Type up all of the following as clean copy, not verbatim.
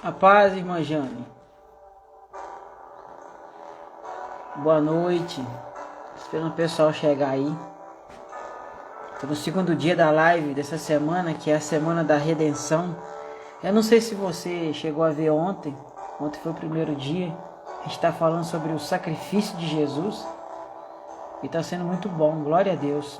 A paz, irmã Jane. Boa noite. Esperando o pessoal chegar aí. Estou no segundo dia da live dessa semana, que é a semana da redenção. Eu não sei se você chegou a ver ontem. Ontem foi o primeiro dia. A gente está falando sobre o sacrifício de Jesus. E está sendo muito bom. Glória a Deus.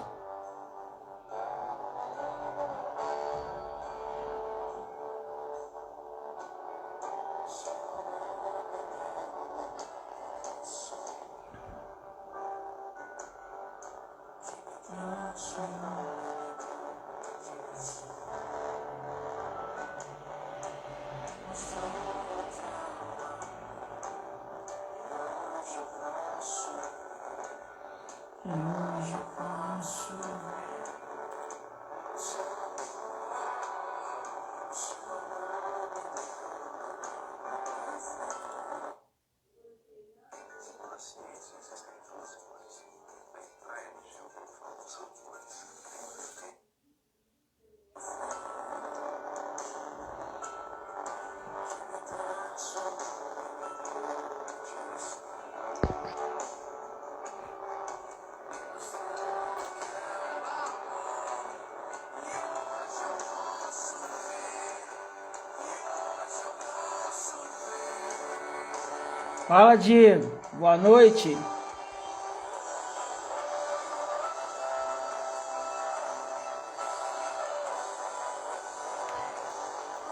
Fala, Diego. Boa noite.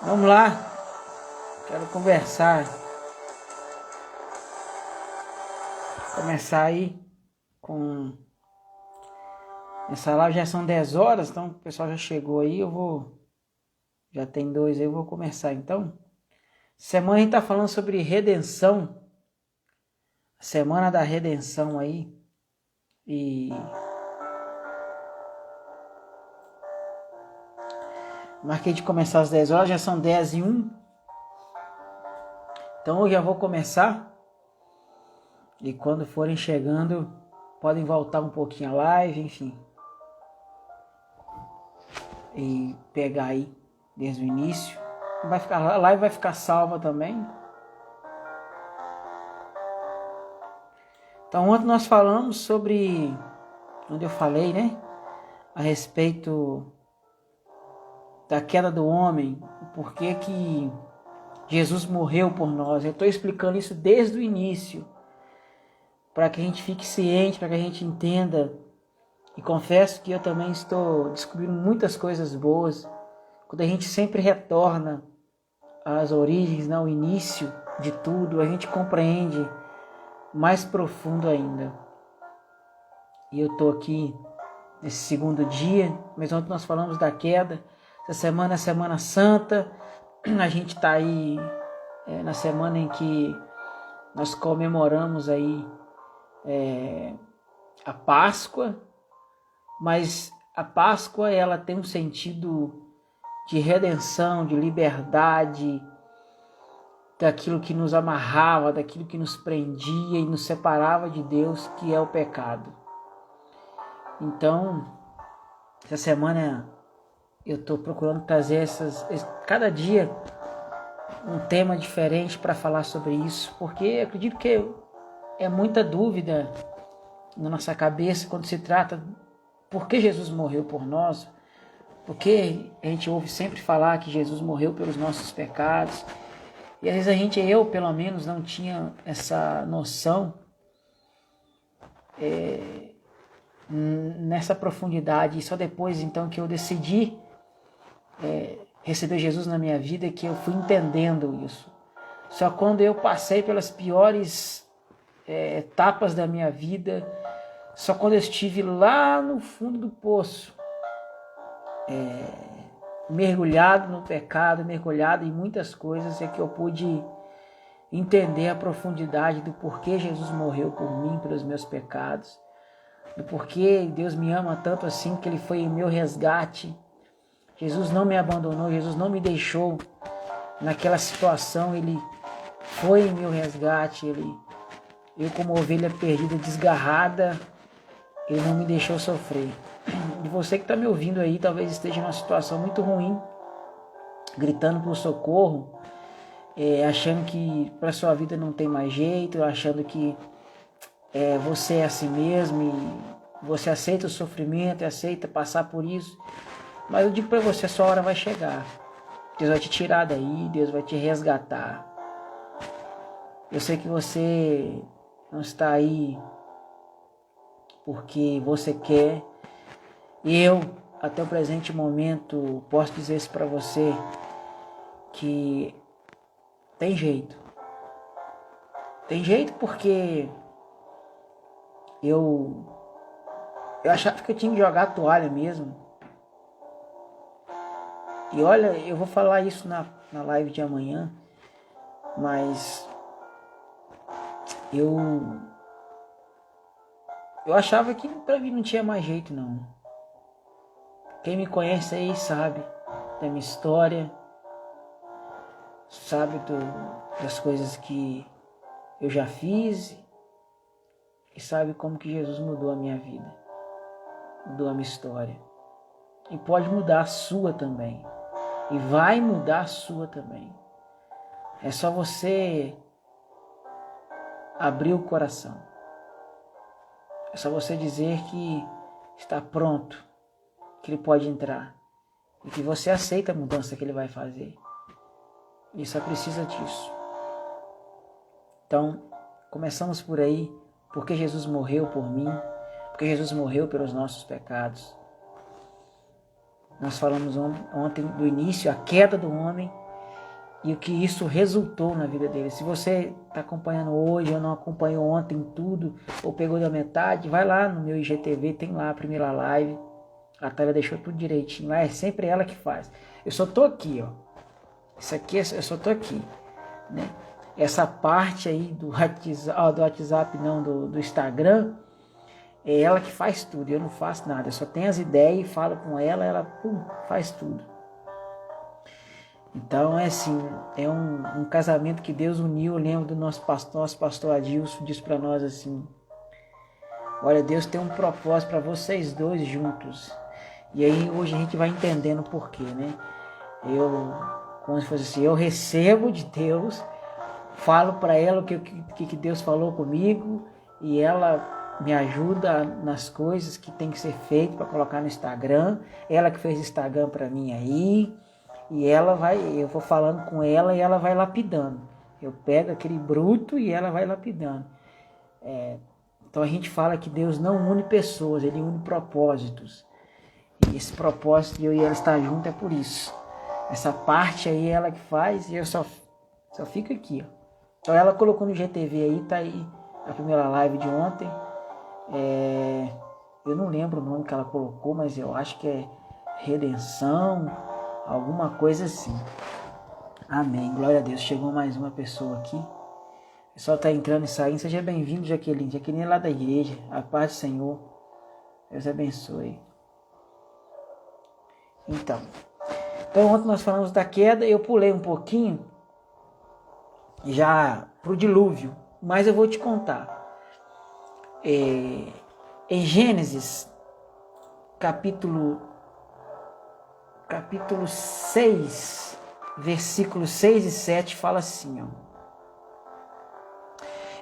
Vamos lá. Quero conversar. Começar aí com essa live. Já são 10 horas, então o pessoal já chegou aí. Já tem 2 aí, eu vou começar então. Semana a gente tá falando sobre redenção. Semana da redenção aí. E marquei de começar às 10 horas, já são 10:01. Então eu já vou começar. E quando forem chegando, podem voltar um pouquinho a live, enfim. E pegar aí desde o início. A live vai ficar salva também. Então ontem nós falamos sobre, onde eu falei, né? A respeito da queda do homem, o porquê que Jesus morreu por nós. Eu estou explicando isso desde o início, para que a gente fique ciente, para que a gente entenda. E confesso que eu também estou descobrindo muitas coisas boas, quando a gente sempre retorna às origens, ao início de tudo, a gente compreende mais profundo ainda. E eu estou aqui nesse segundo dia, mas ontem nós falamos da queda. Essa semana é a Semana Santa. A gente está aí na semana em que nós comemoramos aí a Páscoa, mas a Páscoa ela tem um sentido de redenção, de liberdade, daquilo que nos amarrava, daquilo que nos prendia e nos separava de Deus, que é o pecado. Então, essa semana eu estou procurando trazer cada dia um tema diferente para falar sobre isso, porque acredito que é muita dúvida na nossa cabeça quando se trata por que Jesus morreu por nós, porque a gente ouve sempre falar que Jesus morreu pelos nossos pecados, e às vezes eu pelo menos não tinha essa noção nessa profundidade, e só depois então que eu decidi receber Jesus na minha vida que eu fui entendendo isso. Só quando eu passei pelas piores etapas da minha vida, só quando eu estive lá no fundo do poço, mergulhado no pecado, mergulhado em muitas coisas, é que eu pude entender a profundidade do porquê Jesus morreu por mim, pelos meus pecados, do porquê Deus me ama tanto assim, que Ele foi em meu resgate. Jesus não me abandonou, Jesus não me deixou naquela situação, Ele foi em meu resgate, Ele Eu, como ovelha perdida, desgarrada, Ele não me deixou sofrer. E você que está me ouvindo aí, talvez esteja numa situação muito ruim, gritando por socorro, achando que para sua vida não tem mais jeito, achando que você é assim mesmo e você aceita o sofrimento, aceita passar por isso. Mas eu digo para você, a sua hora vai chegar. Deus vai te tirar daí, Deus vai te resgatar. Eu sei que você não está aí porque você quer. Eu, até o presente momento, posso dizer isso para você, que tem jeito. Tem jeito porque eu achava que eu tinha que jogar a toalha mesmo. E olha, eu vou falar isso na live de amanhã, mas eu achava que pra mim não tinha mais jeito não. Quem me conhece aí sabe da minha história, sabe das coisas que eu já fiz e sabe como que Jesus mudou a minha vida, mudou a minha história. E pode mudar a sua também. E vai mudar a sua também. É só você abrir o coração. É só você dizer que está pronto, que Ele pode entrar. E que você aceita a mudança que Ele vai fazer. E só precisa disso. Então, começamos por aí. Porque Jesus morreu por mim. Porque Jesus morreu pelos nossos pecados. Nós falamos ontem do início, a queda do homem e o que isso resultou na vida dele. Se você está acompanhando hoje ou não acompanhou ontem tudo, ou pegou da metade, vai lá no meu IGTV, tem lá a primeira live. A Thalia deixou tudo direitinho lá, é sempre ela que faz. Eu só tô aqui, ó. Isso aqui, eu só tô aqui, né? Essa parte aí do WhatsApp, não, do Instagram, é ela que faz tudo, eu não faço nada. Eu só tenho as ideias e falo com ela, ela faz tudo. Então é assim, é um casamento que Deus uniu. Eu lembro do nosso pastor Adilson, disse para nós assim: olha, Deus tem um propósito para vocês dois juntos. E aí hoje a gente vai entendendo o porquê, né? Como se fosse assim, eu recebo de Deus, falo para ela o que Deus falou comigo e ela me ajuda nas coisas que tem que ser feito para colocar no Instagram. Ela que fez Instagram para mim aí. E eu vou falando com ela e ela vai lapidando. Eu pego aquele bruto e ela vai lapidando. Então a gente fala que Deus não une pessoas, Ele une propósitos. E esse propósito de eu e ela estar junto é por isso. Essa parte aí ela que faz e eu só fico aqui, ó. Então ela colocou no GTV aí, tá aí a primeira live de ontem. Eu não lembro o nome que ela colocou, mas eu acho que é Redenção, alguma coisa assim. Amém, glória a Deus. Chegou mais uma pessoa aqui. O pessoal está entrando e saindo. Seja bem-vindo, Jaqueline. Jaqueline é lá da igreja. A paz do Senhor. Deus abençoe. Então ontem nós falamos da queda. Eu pulei um pouquinho já pro dilúvio, mas eu vou te contar. Em Gênesis, capítulo 6, versículos 6 e 7, fala assim, ó: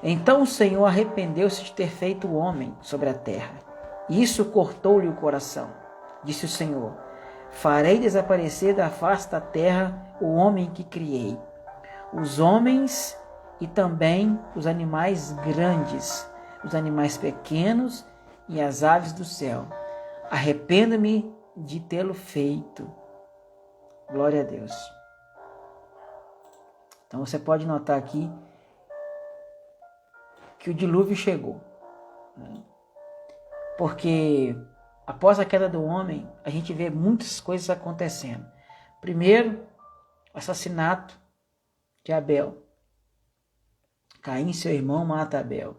então o Senhor arrependeu-se de ter feito o homem sobre a terra, e isso cortou-lhe o coração. Disse o Senhor: farei desaparecer da face da terra o homem que criei, os homens e também os animais grandes, os animais pequenos e as aves do céu. Arrependo-me de tê-lo feito. Glória a Deus. Então você pode notar aqui que o dilúvio chegou, né? Porque após a queda do homem, a gente vê muitas coisas acontecendo. Primeiro, o assassinato de Abel. Caim, seu irmão, mata Abel.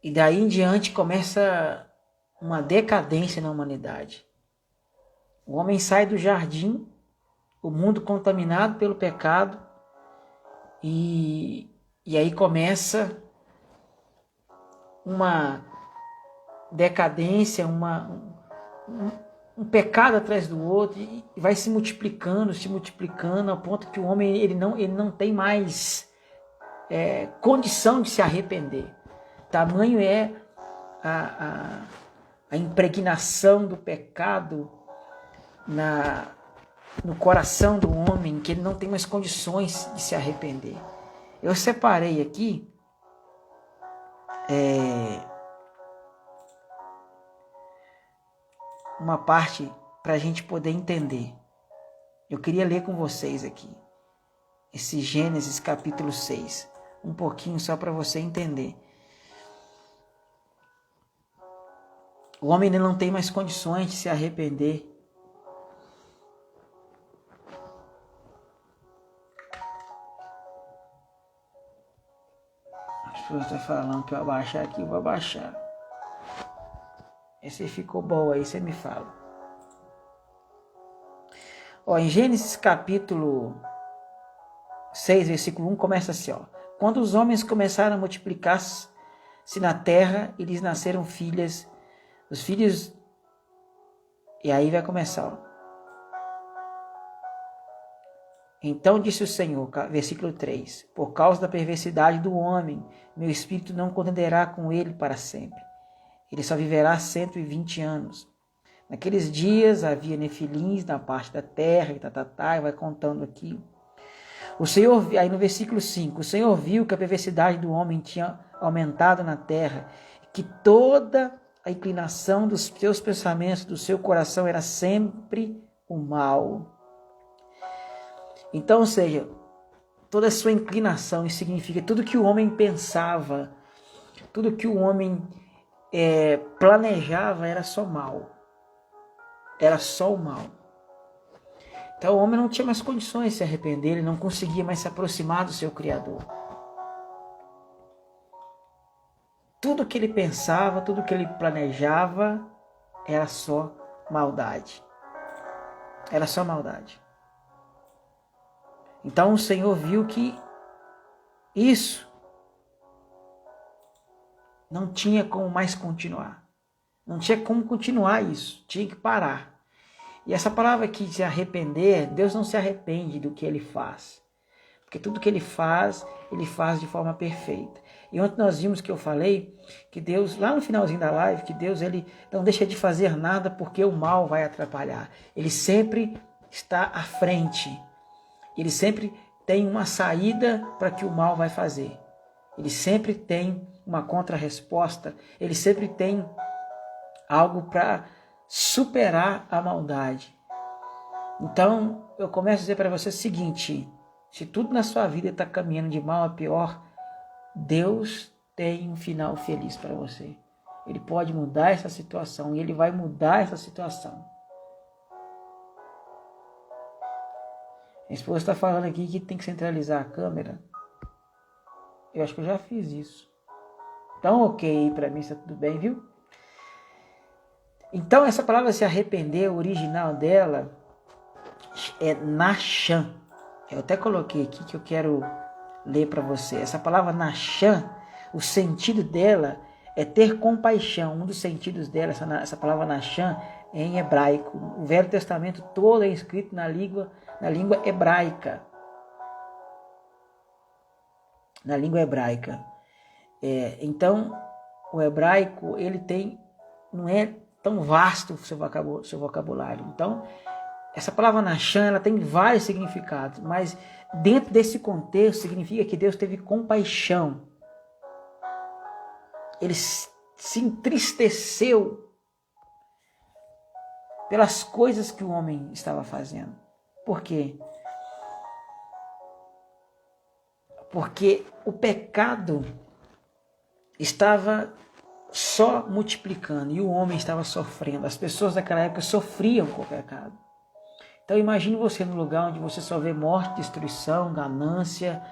E daí em diante começa uma decadência na humanidade. O homem sai do jardim, o mundo contaminado pelo pecado, E aí começa uma decadência, um pecado atrás do outro, e vai se multiplicando, ao ponto que o homem ele não tem mais condição de se arrepender. Tamanho é a impregnação do pecado no coração do homem, que ele não tem mais condições de se arrepender. Eu separei aqui uma parte para a gente poder entender. Eu queria ler com vocês aqui esse Gênesis capítulo 6, um pouquinho só para você entender. O homem não tem mais condições de se arrepender. As pessoas estão falando que eu vou abaixar aqui, eu vou abaixar. Esse ficou bom aí, você me fala. Em Gênesis capítulo 6, versículo 1, começa assim, Quando os homens começaram a multiplicar-se na terra, e lhes nasceram filhas, os filhos... E aí vai começar, Então disse o Senhor, versículo 3, por causa da perversidade do homem, meu espírito não contenderá com ele para sempre. Ele só viverá 120 anos. Naqueles dias havia nefilins na parte da terra, e vai contando aqui. O Senhor, aí no versículo 5, o Senhor viu que a perversidade do homem tinha aumentado na terra, que toda a inclinação dos seus pensamentos, do seu coração, era sempre o mal. Então, ou seja, toda a sua inclinação, isso significa tudo que o homem pensava, tudo que o homem planejava era só mal. Era só o mal. Então o homem não tinha mais condições de se arrepender, ele não conseguia mais se aproximar do seu Criador. Tudo que ele pensava, tudo que ele planejava era só maldade. Era só maldade. Então o Senhor viu que isso não tinha como mais continuar. Não tinha como continuar isso. Tinha que parar. E essa palavra aqui, se arrepender, Deus não se arrepende do que ele faz. Porque tudo que ele faz de forma perfeita. E ontem nós vimos que eu falei que Deus, lá no finalzinho da live, que Deus ele não deixa de fazer nada porque o mal vai atrapalhar. Ele sempre está à frente. Ele sempre tem uma saída para que o mal vai fazer. Ele sempre tem uma contra-resposta. Ele sempre tem algo para superar a maldade. Então, eu começo a dizer para você o seguinte: se tudo na sua vida está caminhando de mal a pior, Deus tem um final feliz para você. Ele pode mudar essa situação e Ele vai mudar essa situação. Minha esposa está falando aqui que tem que centralizar a câmera. Eu acho que eu já fiz isso. Então, ok, para mim está tudo bem, viu? Então, essa palavra se arrepender, o original dela é Nachan. Eu até coloquei aqui que eu quero ler para você. Essa palavra Nachan, o sentido dela é ter compaixão. Um dos sentidos dela, essa palavra Nachan, é em hebraico. O Velho Testamento todo é escrito na língua hebraica. Na língua hebraica. Então, o hebraico, ele tem, não é tão vasto o seu vocabulário. Então, essa palavra Nachan, ela tem vários significados, mas dentro desse contexto significa que Deus teve compaixão. Ele se entristeceu pelas coisas que o homem estava fazendo. Por quê? Porque o pecado estava só multiplicando e o homem estava sofrendo. As pessoas daquela época sofriam com o pecado. Então imagine você no lugar onde você só vê morte, destruição, ganância,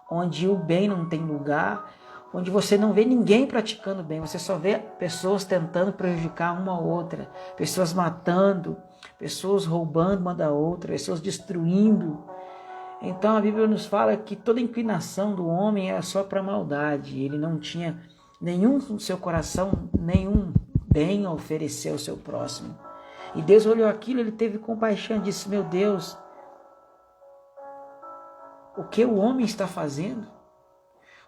onde o bem não tem lugar, onde você não vê ninguém praticando bem, você só vê pessoas tentando prejudicar uma a outra, pessoas matando, pessoas roubando uma da outra, pessoas destruindo, Então a Bíblia nos fala que toda inclinação do homem era só para maldade. Ele não tinha nenhum no seu coração, nenhum bem a oferecer ao seu próximo. E Deus olhou aquilo, ele teve compaixão e disse: meu Deus, o que o homem está fazendo?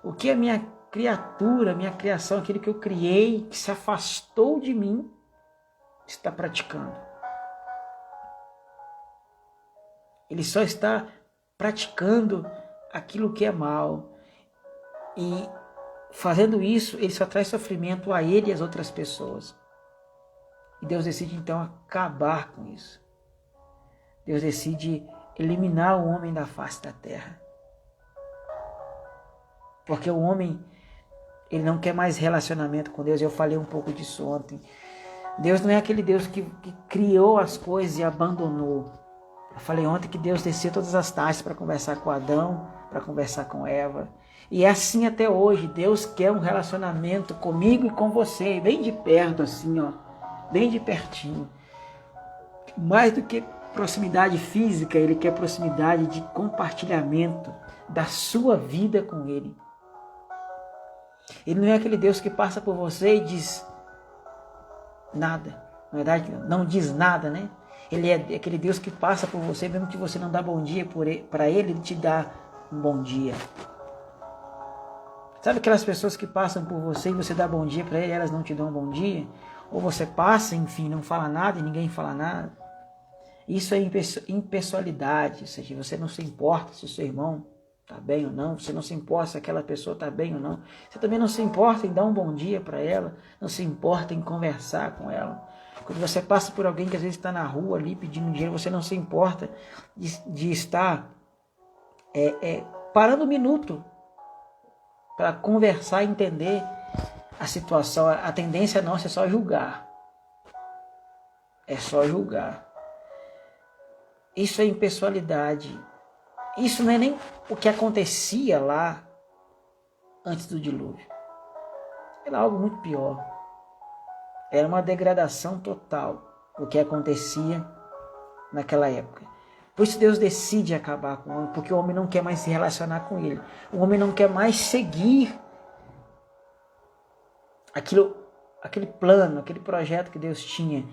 O que a minha criatura, minha criação, aquele que eu criei, que se afastou de mim, está praticando? Ele só está praticando aquilo que é mal. E fazendo isso, ele só traz sofrimento a ele e às outras pessoas. E Deus decide então acabar com isso. Deus decide eliminar o homem da face da terra. Porque o homem, ele não quer mais relacionamento com Deus. Eu falei um pouco disso ontem. Deus não é aquele Deus que criou as coisas e abandonou. Eu falei ontem que Deus desceu todas as tardes para conversar com Adão, para conversar com Eva. E é assim até hoje. Deus quer um relacionamento comigo e com você, bem de perto assim, ó, bem de pertinho. Mais do que proximidade física, Ele quer proximidade de compartilhamento da sua vida com Ele. Ele não é aquele Deus que passa por você e diz nada. Na verdade, não diz nada, né? Ele é aquele Deus que passa por você, mesmo que você não dá bom dia para Ele, Ele te dá um bom dia. Sabe aquelas pessoas que passam por você e você dá bom dia para Ele, elas não te dão um bom dia? Ou você passa, enfim, não fala nada e ninguém fala nada? Isso é impessoalidade, ou seja, você não se importa se o seu irmão está bem ou não, você não se importa se aquela pessoa está bem ou não, você também não se importa em dar um bom dia para ela, não se importa em conversar com ela. Quando você passa por alguém que às vezes está na rua ali pedindo dinheiro, você não se importa de estar parando um minuto para conversar e entender a situação. A tendência nossa é só julgar. É só julgar. Isso é impessoalidade. Isso não é nem o que acontecia lá antes do dilúvio. Era algo muito pior. Era uma degradação total o que acontecia naquela época. Por isso Deus decide acabar com o homem, porque o homem não quer mais se relacionar com ele. O homem não quer mais seguir aquele plano, aquele projeto que Deus tinha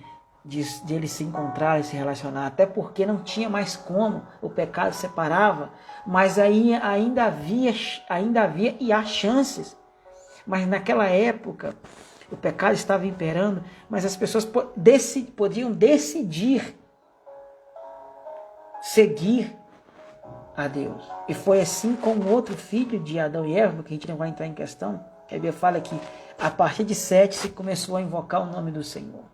de ele se encontrar e se relacionar. Até porque não tinha mais como, o pecado separava, mas aí ainda havia e há chances. Mas naquela época o pecado estava imperando, mas as pessoas podiam decidir seguir a Deus. E foi assim com o outro filho de Adão e Eva, que a gente não vai entrar em questão, que a Bíblia fala que a partir de Sete se começou a invocar o nome do Senhor.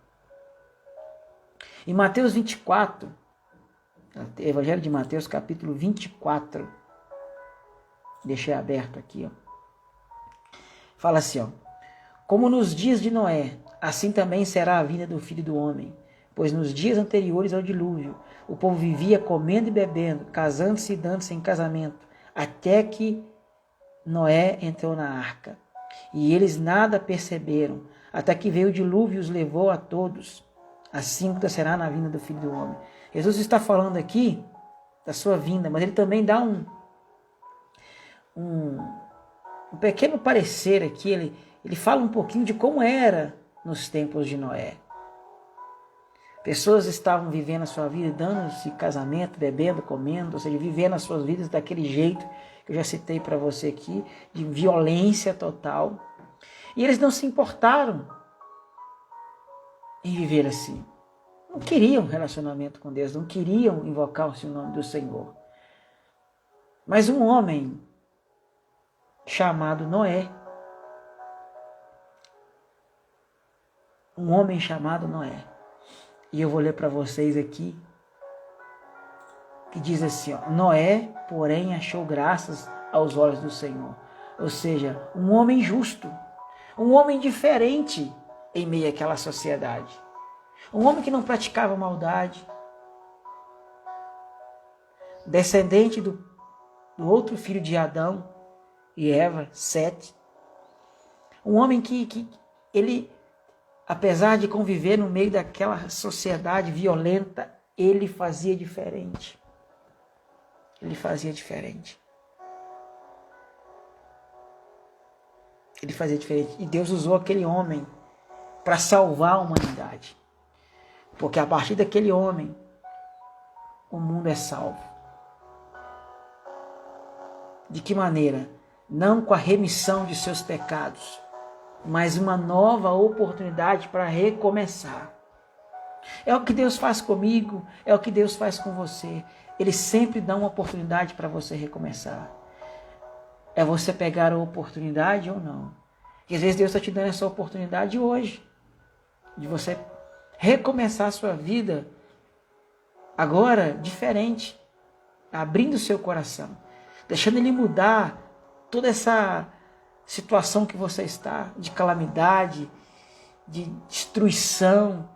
Em Mateus 24, Evangelho de Mateus, capítulo 24, deixei aberto aqui, ó. Fala assim, ó: como nos dias de Noé, assim também será a vinda do Filho do Homem. Pois nos dias anteriores ao dilúvio, o povo vivia comendo e bebendo, casando-se e dando-se em casamento, até que Noé entrou na arca. E eles nada perceberam, até que veio o dilúvio e os levou a todos. Assim será na vinda do Filho do Homem. Jesus está falando aqui da sua vinda, mas ele também dá um pequeno parecer aqui. Ele fala um pouquinho de como era nos tempos de Noé. Pessoas estavam vivendo a sua vida, dando-se casamento, bebendo, comendo, ou seja, vivendo as suas vidas daquele jeito que eu já citei para você aqui, de violência total. E eles não se importaram em viver assim. Não queriam relacionamento com Deus, não queriam invocar o nome do Senhor. Mas um homem chamado Noé, e eu vou ler para vocês aqui, que diz assim, ó: Noé, porém, achou graças aos olhos do Senhor. Ou seja, um homem justo, um homem diferente em meio àquela sociedade. Um homem que não praticava maldade, descendente do outro filho de Adão e Eva, Sete. Um homem que ele, apesar de conviver no meio daquela sociedade violenta, ele fazia diferente. ele fazia diferente. Ele fazia diferente. E Deus usou aquele homem para salvar a humanidade. Porque a partir daquele homem, o mundo é salvo. De que maneira? Não com a remissão de seus pecados, mas uma nova oportunidade para recomeçar. É o que Deus faz comigo, é o que Deus faz com você. Ele sempre dá uma oportunidade para você recomeçar. É você pegar a oportunidade ou não. E às vezes Deus está te dando essa oportunidade hoje, de você recomeçar a sua vida agora diferente, abrindo o seu coração, deixando Ele mudar toda essa situação que você está, de calamidade, de destruição.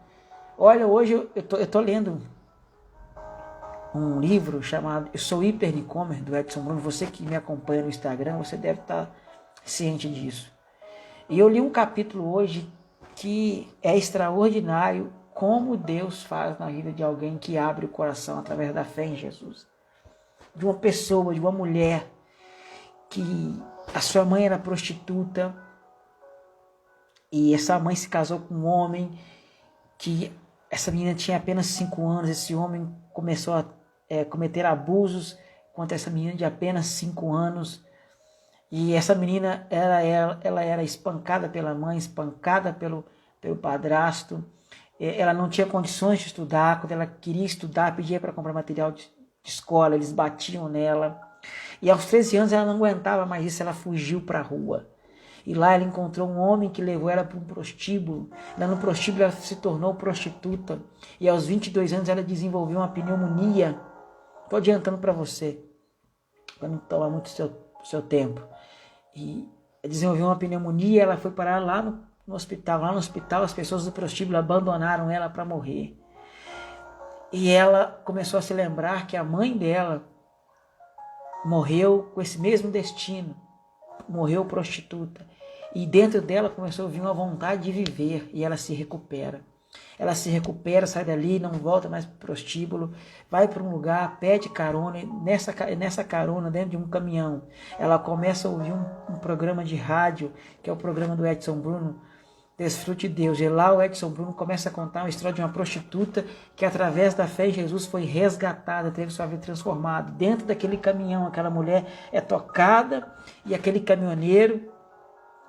Olha, hoje eu tô lendo um livro chamado Eu Sou Hiper Nicomer, do Edson Bruno. Você que me acompanha no Instagram, você deve estar ciente disso. E eu li um capítulo hoje que é extraordinário, como Deus faz na vida de alguém que abre o coração através da fé em Jesus. De uma pessoa, de uma mulher, que a sua mãe era prostituta, e essa mãe se casou com um homem, que essa menina tinha apenas 5 anos, esse homem começou a cometer abusos contra essa menina de apenas 5 anos, e essa menina ela era espancada pela mãe, espancada pelo padrasto. Ela não tinha condições de estudar. Quando ela queria estudar, pedia para comprar material de escola, eles batiam nela. E aos 13 anos ela não aguentava mais isso, ela fugiu para a rua. E lá ela encontrou um homem que levou ela para um prostíbulo. Lá no prostíbulo ela se tornou prostituta. E aos 22 anos ela desenvolveu uma pneumonia. Estou adiantando para você, para não tomar muito seu tempo. E desenvolveu uma pneumonia, ela foi parar lá no hospital. Lá no hospital as pessoas do prostíbulo abandonaram ela para morrer. E ela começou a se lembrar que a mãe dela morreu com esse mesmo destino. Morreu prostituta. E dentro dela começou a vir uma vontade de viver. E ela se recupera. Ela se recupera, sai dali, não volta mais para o prostíbulo, vai para um lugar, pede carona, e nessa carona, dentro de um caminhão, ela começa a ouvir um programa de rádio, que é o programa do Edson Bruno, Desfrute Deus. E lá o Edson Bruno começa a contar uma história de uma prostituta que através da fé em Jesus foi resgatada, teve sua vida transformada. Dentro daquele caminhão, aquela mulher é tocada, e aquele caminhoneiro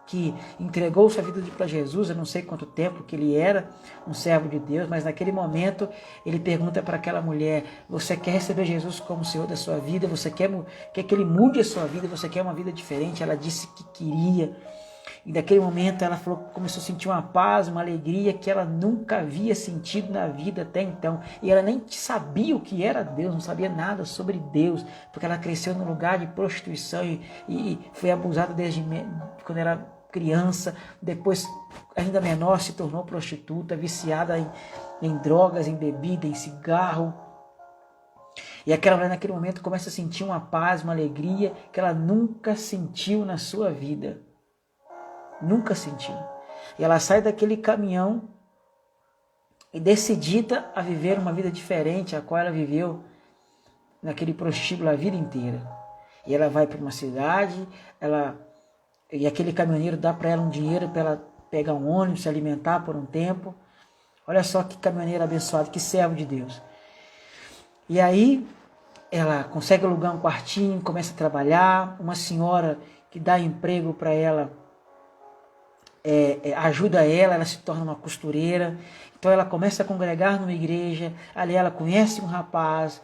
que entregou sua vida para Jesus, eu não sei quanto tempo que ele era um servo de Deus, mas naquele momento ele pergunta para aquela mulher: você quer receber Jesus como Senhor da sua vida? Você quer que Ele mude a sua vida? Você quer uma vida diferente? Ela disse que queria. E naquele momento ela falou, começou a sentir uma paz, uma alegria que ela nunca havia sentido na vida até então. E ela nem sabia o que era Deus, não sabia nada sobre Deus, porque ela cresceu num lugar de prostituição e foi abusada desde quando era criança. Depois, ainda menor, se tornou prostituta, viciada em drogas, em bebida, em cigarro. E aquela mulher naquele momento começa a sentir uma paz, uma alegria que ela nunca sentiu na sua vida. Nunca sentiu. E ela sai daquele caminhão e decidida a viver uma vida diferente a qual ela viveu naquele prostíbulo a vida inteira. E ela vai para uma cidade, e aquele caminhoneiro dá para ela um dinheiro para ela pegar um ônibus, se alimentar por um tempo. Olha só que caminhoneiro abençoado, que servo de Deus. E aí ela consegue alugar um quartinho, começa a trabalhar. Uma senhora que dá emprego para ela ajuda ela se torna uma costureira. Então ela começa a congregar numa igreja. Ali ela conhece um rapaz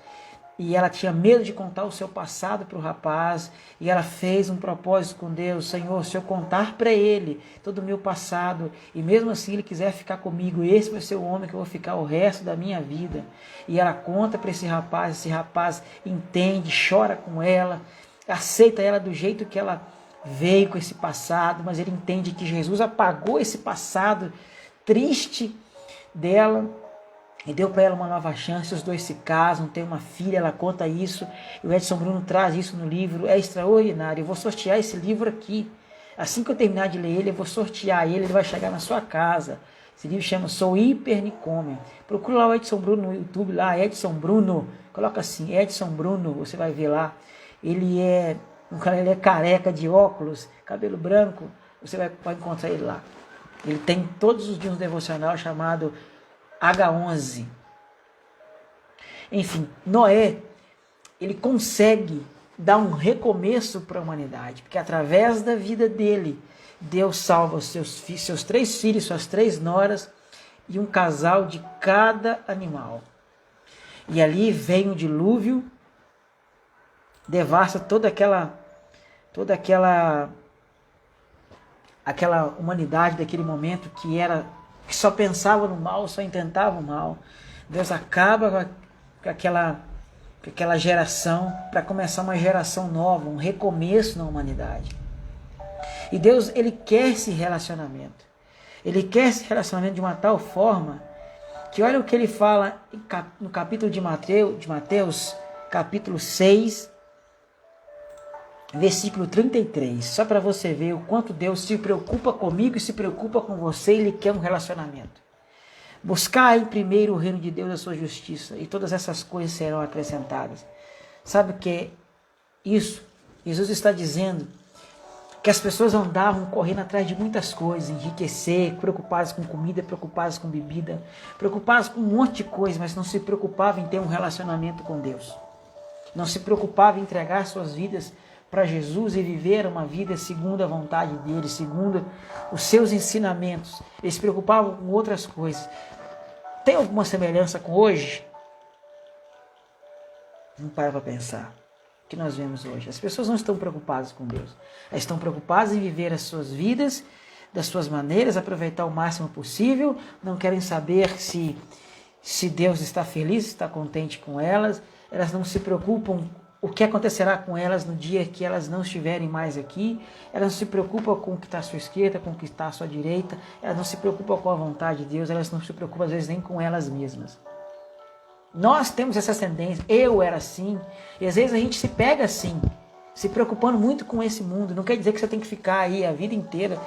e ela tinha medo de contar o seu passado para o rapaz, e ela fez um propósito com Deus: Senhor, se eu contar para ele todo o meu passado, e mesmo assim ele quiser ficar comigo, esse vai ser o homem que eu vou ficar o resto da minha vida. E ela conta para esse rapaz entende, chora com ela, aceita ela do jeito que ela veio, com esse passado, mas ele entende que Jesus apagou esse passado triste dela e deu para ela uma nova chance. Os dois se casam, tem uma filha, ela conta isso, e o Edson Bruno traz isso no livro. É extraordinário. Eu vou sortear esse livro aqui. Assim que eu terminar de ler ele, eu vou sortear ele vai chegar na sua casa. Esse livro chama Sou Hipernicômia. Procura lá o Edson Bruno no YouTube, lá, Edson Bruno. Coloca assim, Edson Bruno, você vai ver lá. Ele é careca de óculos, cabelo branco. Você vai encontrar ele lá. Ele tem todos os dias um devocional chamado H11. Enfim, Noé, ele consegue dar um recomeço para a humanidade, porque através da vida dele, Deus salva seus 3 filhos, suas 3 noras e um casal de cada animal. E ali vem o dilúvio, devasta toda aquela humanidade daquele momento que só pensava no mal, só intentava o mal. Deus acaba com aquela geração para começar uma geração nova, um recomeço na humanidade. E Deus, ele quer esse relacionamento. Ele quer esse relacionamento de uma tal forma que olha o que ele fala no capítulo de Mateus, capítulo 6, versículo 33. Só para você ver o quanto Deus se preocupa comigo e se preocupa com você. Ele quer um relacionamento. Buscar em primeiro o reino de Deus e a sua justiça, e todas essas coisas serão acrescentadas. Sabe o que é isso? Jesus está dizendo que as pessoas andavam correndo atrás de muitas coisas, enriquecer, preocupadas com comida, preocupadas com bebida, preocupadas com um monte de coisa, mas não se preocupavam em ter um relacionamento com Deus. Não se preocupavam em entregar suas vidas para Jesus e viver uma vida segundo a vontade dele, segundo os seus ensinamentos. Eles se preocupavam com outras coisas. Tem alguma semelhança com hoje? Não para pensar. O que nós vemos hoje? As pessoas não estão preocupadas com Deus. Elas estão preocupadas em viver as suas vidas, das suas maneiras, aproveitar o máximo possível. Não querem saber se Deus está feliz, está contente com elas. Elas não se preocupam o que acontecerá com elas no dia que elas não estiverem mais aqui. Elas não se preocupam com o que está à sua esquerda, com o que está à sua direita. Elas não se preocupam com a vontade de Deus. Elas não se preocupam, às vezes, nem com elas mesmas. Nós temos essa tendência. Eu era assim. E às vezes a gente se pega assim, se preocupando muito com esse mundo. Não quer dizer que você tem que ficar aí a vida inteira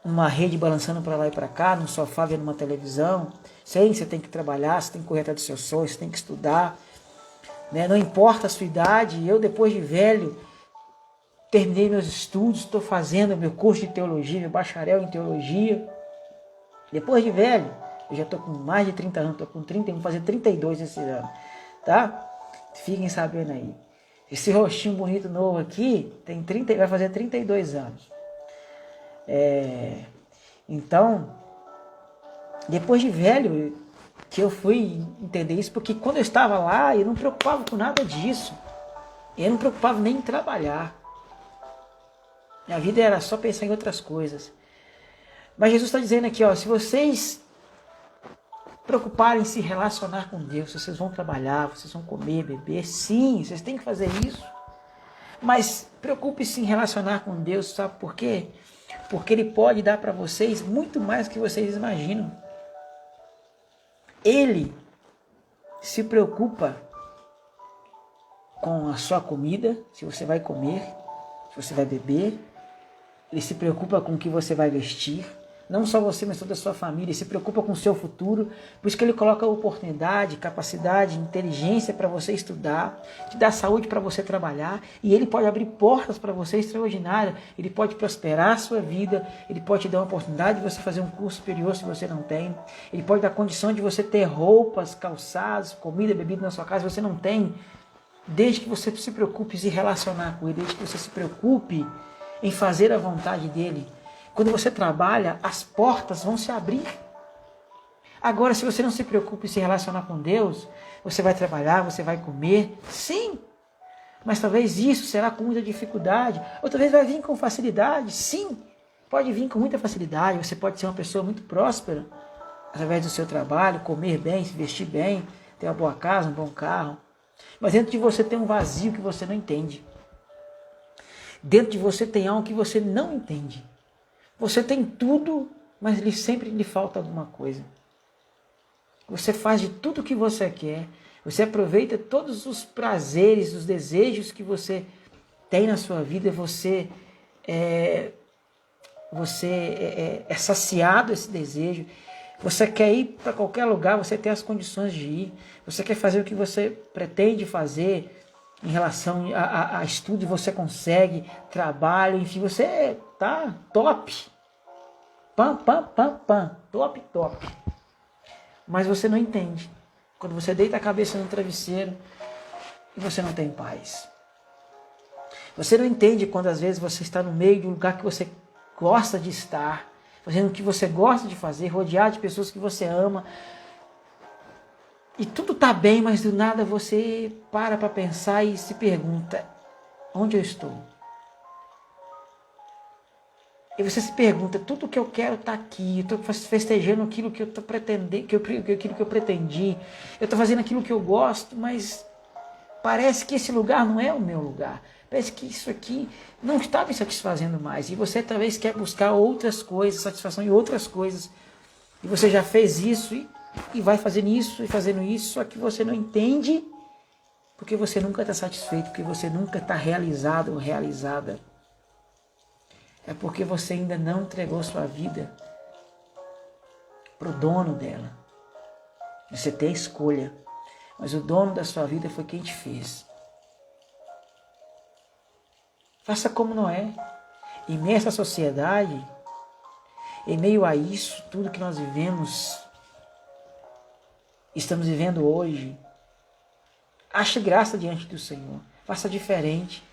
numa rede balançando para lá e para cá, num sofá vendo uma televisão. Sim, você tem que trabalhar, você tem que correr atrás dos seus sonhos, você tem que estudar. Não importa a sua idade, eu depois de velho, terminei meus estudos, estou fazendo meu curso de teologia, meu bacharel em teologia. Depois de velho, eu já estou com mais de 30 anos, estou com 30, vou fazer 32 esse ano, tá? Fiquem sabendo aí. Esse rostinho bonito novo aqui, vai fazer 32 anos. Então, depois de velho, que eu fui entender isso, porque quando eu estava lá, eu não me preocupava com nada disso. Eu não me preocupava nem em trabalhar. Minha vida era só pensar em outras coisas. Mas Jesus está dizendo aqui, se vocês preocuparem em se relacionar com Deus, vocês vão trabalhar, vocês vão comer, beber, sim, vocês têm que fazer isso. Mas preocupe-se em relacionar com Deus, sabe por quê? Porque Ele pode dar para vocês muito mais do que vocês imaginam. Ele se preocupa com a sua comida, se você vai comer, se você vai beber. Ele se preocupa com o que você vai vestir. Não só você, mas toda a sua família. Ele se preocupa com o seu futuro. Por isso que ele coloca oportunidade, capacidade, inteligência para você estudar. Te dá saúde para você trabalhar. E ele pode abrir portas para você extraordinárias. Ele pode prosperar a sua vida. Ele pode te dar uma oportunidade de você fazer um curso superior se você não tem. Ele pode dar condição de você ter roupas, calçados, comida, bebida na sua casa se você não tem. Desde que você se preocupe em se relacionar com ele. Desde que você se preocupe em fazer a vontade dele. Quando você trabalha, as portas vão se abrir. Agora, se você não se preocupa em se relacionar com Deus, você vai trabalhar, você vai comer, sim. Mas talvez isso será com muita dificuldade. Ou talvez vai vir com facilidade, sim. Pode vir com muita facilidade. Você pode ser uma pessoa muito próspera através do seu trabalho, comer bem, se vestir bem, ter uma boa casa, um bom carro. Mas dentro de você tem um vazio que você não entende. Dentro de você tem algo que você não entende. Você tem tudo, mas sempre lhe falta alguma coisa. Você faz de tudo o que você quer. Você aproveita todos os prazeres, os desejos que você tem na sua vida. Você você é saciado esse desejo, você quer ir para qualquer lugar, você tem as condições de ir, você quer fazer o que você pretende fazer em relação a estudo, você consegue, trabalho, enfim, você tá top. Pam, pam, pam, pam, top, top. Mas você não entende. Quando você deita a cabeça no travesseiro e você não tem paz. Você não entende quando às vezes você está no meio de um lugar que você gosta de estar, fazendo o que você gosta de fazer, rodeado de pessoas que você ama. E tudo está bem, mas do nada você para pensar e se pergunta, onde eu estou? E você se pergunta, tudo que eu quero está aqui, eu estou festejando aquilo que eu estou pretendendo, aquilo que eu pretendi, eu estou fazendo aquilo que eu gosto, mas parece que esse lugar não é o meu lugar. Parece que isso aqui não está me satisfazendo mais. E você talvez quer buscar outras coisas, satisfação em outras coisas. E você já fez isso e vai fazendo isso e fazendo isso, só que você não entende porque você nunca está satisfeito, porque você nunca está realizado ou realizada. É porque você ainda não entregou sua vida para o dono dela. Você tem a escolha, mas o dono da sua vida foi quem te fez. Faça como Noé. Em meio a essa sociedade, em meio a isso, tudo que nós vivemos, estamos vivendo hoje, ache graça diante do Senhor. Faça diferente.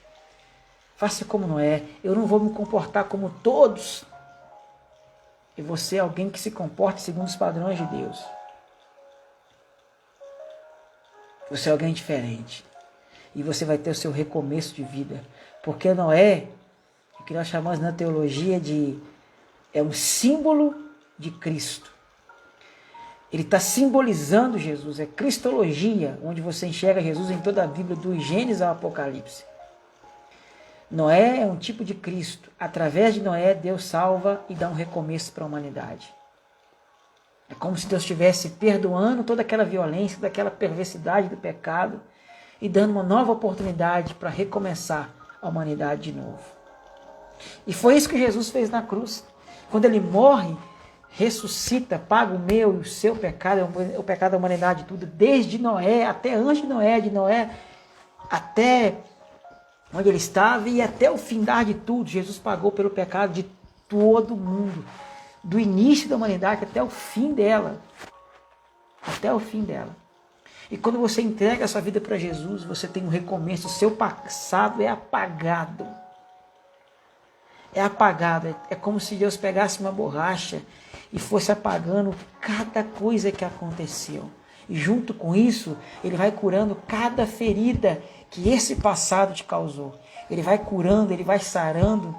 Faça como Noé. Eu não vou me comportar como todos. E você é alguém que se comporte segundo os padrões de Deus. Você é alguém diferente. E você vai ter o seu recomeço de vida. Porque Noé, o que nós chamamos na teologia é um símbolo de Cristo. Ele está simbolizando Jesus, é cristologia, onde você enxerga Jesus em toda a Bíblia, do Gênesis ao Apocalipse. Noé é um tipo de Cristo. Através de Noé, Deus salva e dá um recomeço para a humanidade. É como se Deus estivesse perdoando toda aquela violência, daquela perversidade do pecado e dando uma nova oportunidade para recomeçar a humanidade de novo. E foi isso que Jesus fez na cruz. Quando ele morre, ressuscita, paga o meu e o seu pecado, o pecado da humanidade tudo, desde Noé até antes de Noé até onde ele estava e até o findar de tudo. Jesus pagou pelo pecado de todo mundo, do início da humanidade até o fim dela. Até o fim dela. E quando você entrega a sua vida para Jesus, você tem um recomeço, o seu passado é apagado. É apagado, é como se Deus pegasse uma borracha e fosse apagando cada coisa que aconteceu. E junto com isso, ele vai curando cada ferida que esse passado te causou. Ele vai curando, ele vai sarando,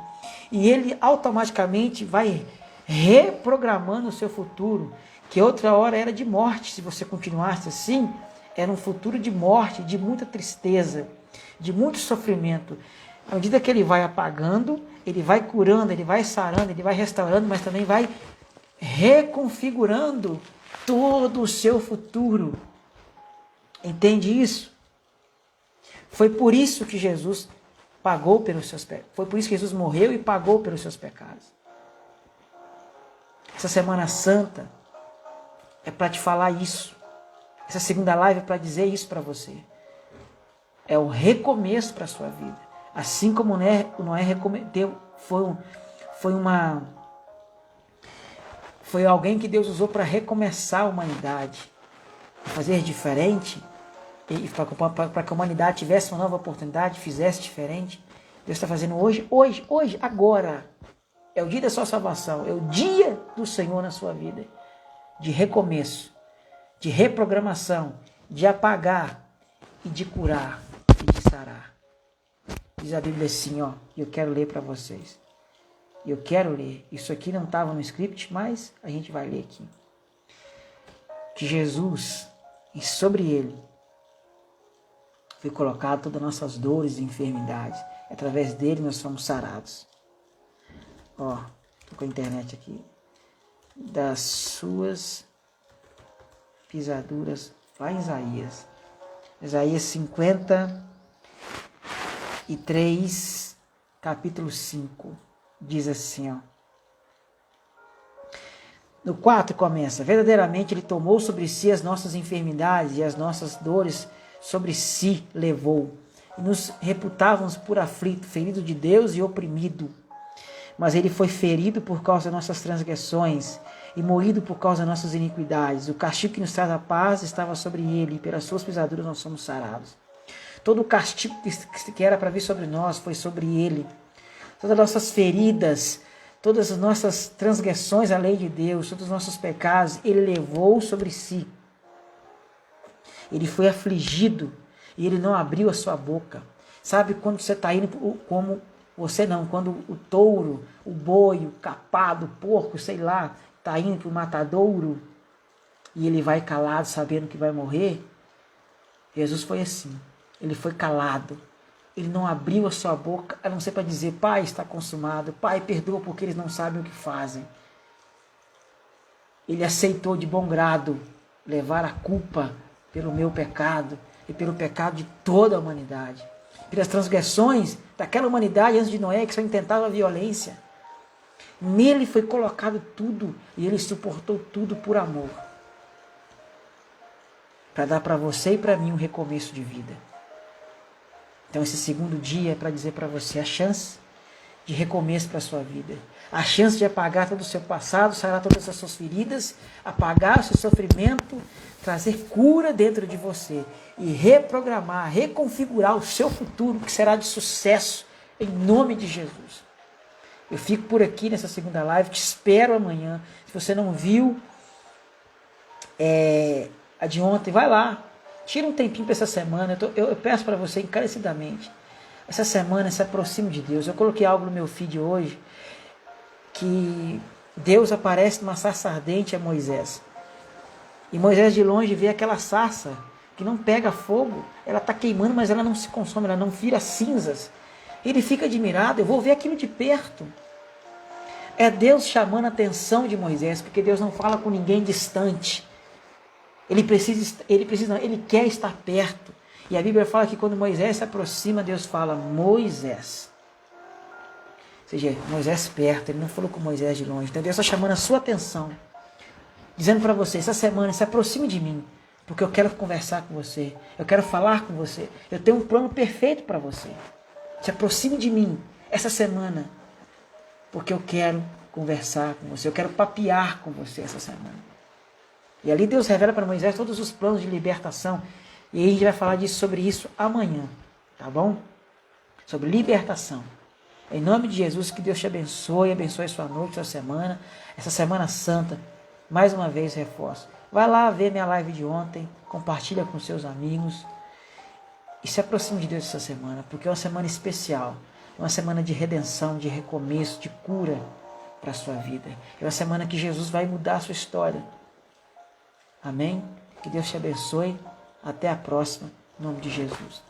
e ele automaticamente vai reprogramando o seu futuro, que outra hora era de morte. Se você continuasse assim, era um futuro de morte, de muita tristeza, de muito sofrimento. À medida que ele vai apagando, ele vai curando, ele vai sarando, ele vai restaurando, mas também vai reconfigurando todo o seu futuro. Entende isso? Foi por isso que Jesus pagou pelos seus pecados. Foi por isso que Jesus morreu e pagou pelos seus pecados. Essa Semana Santa é para te falar isso. Essa segunda live é para dizer isso para você. É o recomeço para a sua vida. Assim como Noé foi alguém que Deus usou para recomeçar a humanidade, fazer diferente, e para que a humanidade tivesse uma nova oportunidade, fizesse diferente. Deus está fazendo hoje, agora. É o dia da sua salvação, é o dia do Senhor na sua vida, de recomeço, de reprogramação, de apagar e de curar e de sarar. Diz a Bíblia assim, ó, e eu quero ler para vocês. Eu quero ler. Isso aqui não estava no script, mas a gente vai ler aqui. Que Jesus, e sobre ele, foi colocado todas as nossas dores e enfermidades. Através dele nós somos sarados. Ó, tô com a internet aqui. Das suas pisaduras, lá em Isaías. Isaías 53, capítulo 5. Diz assim, ó. No 4 começa: verdadeiramente ele tomou sobre si as nossas enfermidades e as nossas dores sobre si levou. E nos reputávamos por aflito, ferido de Deus e oprimido. Mas ele foi ferido por causa das nossas transgressões e moído por causa das nossas iniquidades. O castigo que nos traz a paz estava sobre ele, e pelas suas pisaduras nós somos sarados. Todo o castigo que era para vir sobre nós foi sobre ele. Todas as nossas feridas, todas as nossas transgressões à lei de Deus, todos os nossos pecados, ele levou sobre si. Ele foi afligido e ele não abriu a sua boca. Sabe quando você está indo, como você não, quando o touro, o boi, o capado, o porco, sei lá, está indo para o matadouro e ele vai calado sabendo que vai morrer? Jesus foi assim. Ele foi calado. Ele não abriu a sua boca, a não ser para dizer: Pai, está consumado. Pai, perdoa porque eles não sabem o que fazem. Ele aceitou de bom grado levar a culpa pelo meu pecado e pelo pecado de toda a humanidade. Pelas transgressões daquela humanidade antes de Noé, que só intentava a violência. Nele foi colocado tudo e ele suportou tudo por amor. Para dar para você e para mim um recomeço de vida. Então esse segundo dia é para dizer para você a chance de recomeço para a sua vida. A chance de apagar todo o seu passado, sarar todas as suas feridas, apagar o seu sofrimento, trazer cura dentro de você e reprogramar, reconfigurar o seu futuro, que será de sucesso, em nome de Jesus. Eu fico por aqui nessa segunda live, te espero amanhã. Se você não viu a de ontem, vai lá. Tira um tempinho para essa semana. Eu peço para você encarecidamente. Essa semana se aproxime de Deus. Eu coloquei algo no meu feed hoje, que Deus aparece numa sarça ardente a Moisés. E Moisés de longe vê aquela sarça que não pega fogo. Ela está queimando, mas ela não se consome, ela não vira cinzas. Ele fica admirado: eu vou ver aquilo de perto. É Deus chamando a atenção de Moisés, porque Deus não fala com ninguém distante. Ele quer estar perto. E a Bíblia fala que quando Moisés se aproxima, Deus fala: Moisés. Ou seja, Moisés perto, ele não falou com Moisés de longe. Então Deus está chamando a sua atenção, dizendo para você: essa semana se aproxime de mim, porque eu quero conversar com você, eu quero falar com você, eu tenho um plano perfeito para você. Se aproxime de mim essa semana, porque eu quero conversar com você, eu quero papear com você essa semana. E ali Deus revela para Moisés todos os planos de libertação. E aí a gente vai falar sobre isso amanhã, tá bom? Sobre libertação. Em nome de Jesus, que Deus te abençoe a sua noite, sua semana, essa semana santa. Mais uma vez reforço. Vai lá ver minha live de ontem, compartilha com seus amigos e se aproxime de Deus essa semana, porque é uma semana especial. É uma semana de redenção, de recomeço, de cura para a sua vida. É uma semana que Jesus vai mudar a sua história. Amém? Que Deus te abençoe. Até a próxima. Em nome de Jesus.